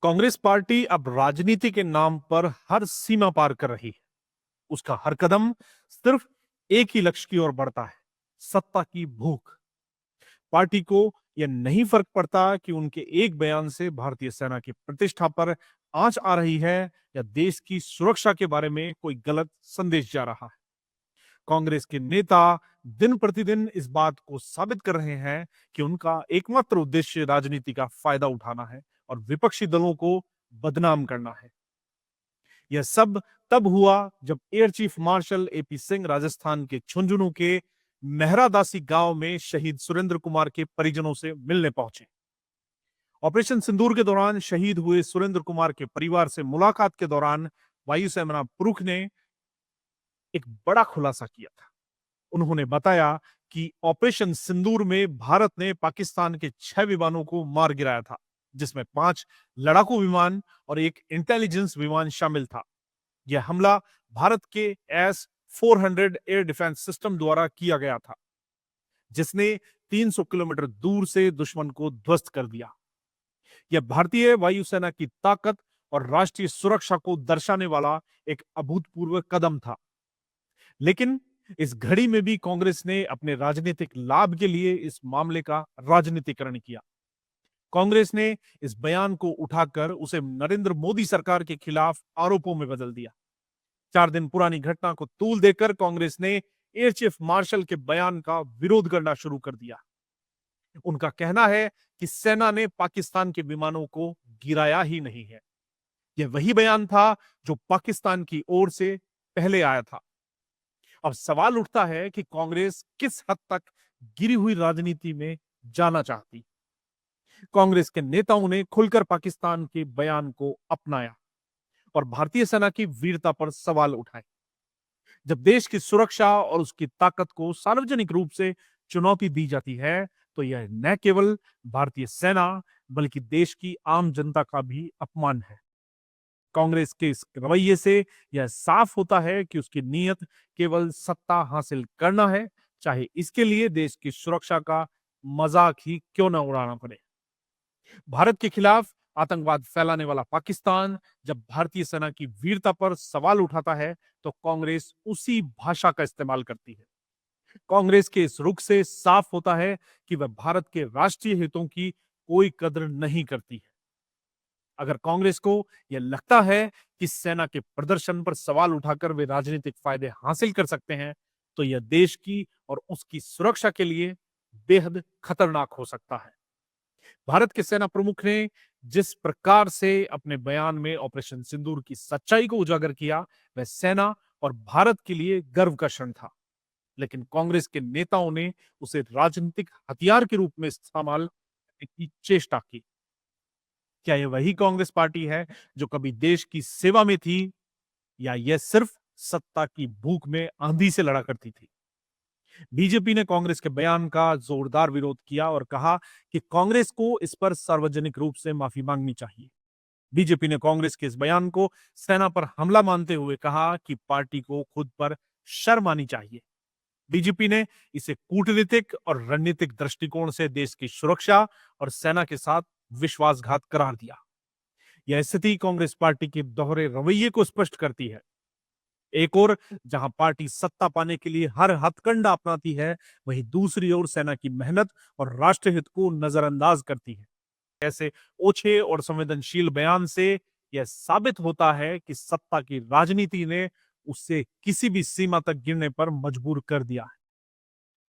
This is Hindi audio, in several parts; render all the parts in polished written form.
कांग्रेस पार्टी अब राजनीति के नाम पर हर सीमा पार कर रही है। उसका हर कदम सिर्फ एक ही लक्ष्य की ओर बढ़ता है, सत्ता की भूख। पार्टी को यह नहीं फर्क पड़ता कि उनके एक बयान से भारतीय सेना की प्रतिष्ठा पर आंच आ रही है या देश की सुरक्षा के बारे में कोई गलत संदेश जा रहा है। कांग्रेस के नेता दिन प्रतिदिन इस बात को साबित कर रहे हैं कि उनका एकमात्र उद्देश्य राजनीति का फायदा उठाना है और विपक्षी दलों को बदनाम करना है। यह सब तब हुआ जब air chief marshal AP Singh Rajasthan के झुंझुनू के मेहरादासी गांव में शहीद सुरेंद्र कुमार के परिजनों से मिलने पहुंचे। ऑपरेशन सिंदूर के दौरान शहीद हुए सुरेंद्र कुमार के परिवार से मुलाकात के दौरान वायुसेना प्रमुख ने एक बड़ा खुलासा किया था। उन्होंने बताया कि ऑपरेशन सिंदूर में भारत ने पाकिस्तान के 6 विमानों को मार गिराया था, जिसमें 5 लड़ाकू विमान और एक इंटेलिजेंस विमान शामिल था। यह हमला भारत के S-400 एयर डिफेंस सिस्टम द्वारा किया गया था, जिसने 300 किलोमीटर दूर से दुश्मन को ध्वस्त कर दिया। यह भारतीय वायुसेना की ताकत और राष्ट्रीय सुरक्षा को दर्शाने वाला एक अभूतपूर्व कदम था। लेकिन इस घड़ी में भी कांग्रेस ने अपने राजनीतिक लाभ के लिए इस मामले का राजनीतिकरण किया। कांग्रेस ने इस बयान को उठाकर उसे नरेंद्र मोदी सरकार के खिलाफ आरोपों में बदल दिया। 4 दिन पुरानी घटना को तूल देकर कांग्रेस ने एयर चीफ मार्शल के बयान का विरोध करना शुरू कर दिया। उनका कहना है कि सेना ने पाकिस्तान के विमानों को गिराया ही नहीं है। यह वही बयान था जो पाकिस्तान की ओर से पहले आया था। अब सवाल उठता है कि कांग्रेस किस हद तक गिरी हुई राजनीति में जाना चाहती। कांग्रेस के नेताओं ने खुलकर पाकिस्तान के बयान को अपनाया और भारतीय सेना की वीरता पर सवाल उठाए। जब देश की सुरक्षा और उसकी ताकत को सार्वजनिक रूप से चुनौती दी जाती है, तो यह न केवल भारतीय सेना बल्कि देश की आम जनता का भी अपमान है। कांग्रेस के इस रवैये से यह साफ होता है कि उसकी नीयत केवल सत्ता हासिल करना है, चाहे इसके लिए देश की सुरक्षा का मजाक ही क्यों न उड़ाना पड़े। भारत के खिलाफ आतंकवाद फैलाने वाला पाकिस्तान जब भारतीय सेना की वीरता पर सवाल उठाता है, तो कांग्रेस उसी भाषा का इस्तेमाल करती है। कांग्रेस के इस रुख से साफ होता है कि वह भारत के राष्ट्रीय हितों की कोई कद्र नहीं करती है। अगर कांग्रेस को यह लगता है कि सेना के प्रदर्शन पर सवाल उठाकर वे राजनीतिक फायदे हासिल कर सकते हैं, तो यह देश की और उसकी सुरक्षा के लिए बेहद खतरनाक हो सकता है। भारत के सेना प्रमुख ने जिस प्रकार से अपने बयान में ऑपरेशन सिंदूर की सच्चाई को उजागर किया, वह सेना और भारत के लिए गर्व का क्षण था। लेकिन कांग्रेस के नेताओं ने उसे राजनीतिक हथियार के रूप में इस्तेमाल करने की चेष्टा की। क्या यह वही कांग्रेस पार्टी है जो कभी देश की सेवा में थी, या यह सिर्फ सत्ता की भूख में आंधी से लड़ा करती थी? बीजेपी ने कांग्रेस के बयान का जोरदार विरोध किया और कहा कि कांग्रेस को इस पर सार्वजनिक रूप से माफी मांगनी चाहिए। बीजेपी ने कांग्रेस के इस बयान को सेना पर हमला मानते हुए कहा कि पार्टी को खुद पर शर्म आनी चाहिए। बीजेपी ने इसे कूटनीतिक और रणनीतिक दृष्टिकोण से देश की सुरक्षा और सेना के साथ विश्वासघात करार दिया। यह स्थिति कांग्रेस पार्टी के दोहरे रवैये को स्पष्ट करती है। एक ओर जहां पार्टी सत्ता पाने के लिए हर हथकंडा अपनाती है, वहीं दूसरी ओर सेना की मेहनत और राष्ट्रहित को नजरअंदाज करती है। ऐसे ओछे और संवेदनशील बयान से यह साबित होता है कि सत्ता की राजनीति ने उससे किसी भी सीमा तक गिरने पर मजबूर कर दिया है।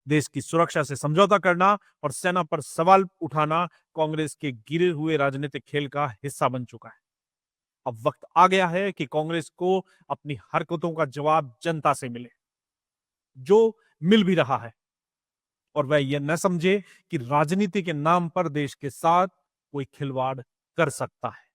देश की सुरक्षा से समझौता करना और सेना पर सवाल उठाना कांग्रेस के गिरे हुए राजनीतिक खेल का हिस्सा बन चुका है। अब वक्त आ गया है कि कांग्रेस को अपनी हरकतों का जवाब जनता से मिले, जो मिल भी रहा है, और वह यह न समझे कि राजनीति के नाम पर देश के साथ कोई खिलवाड़ कर सकता है।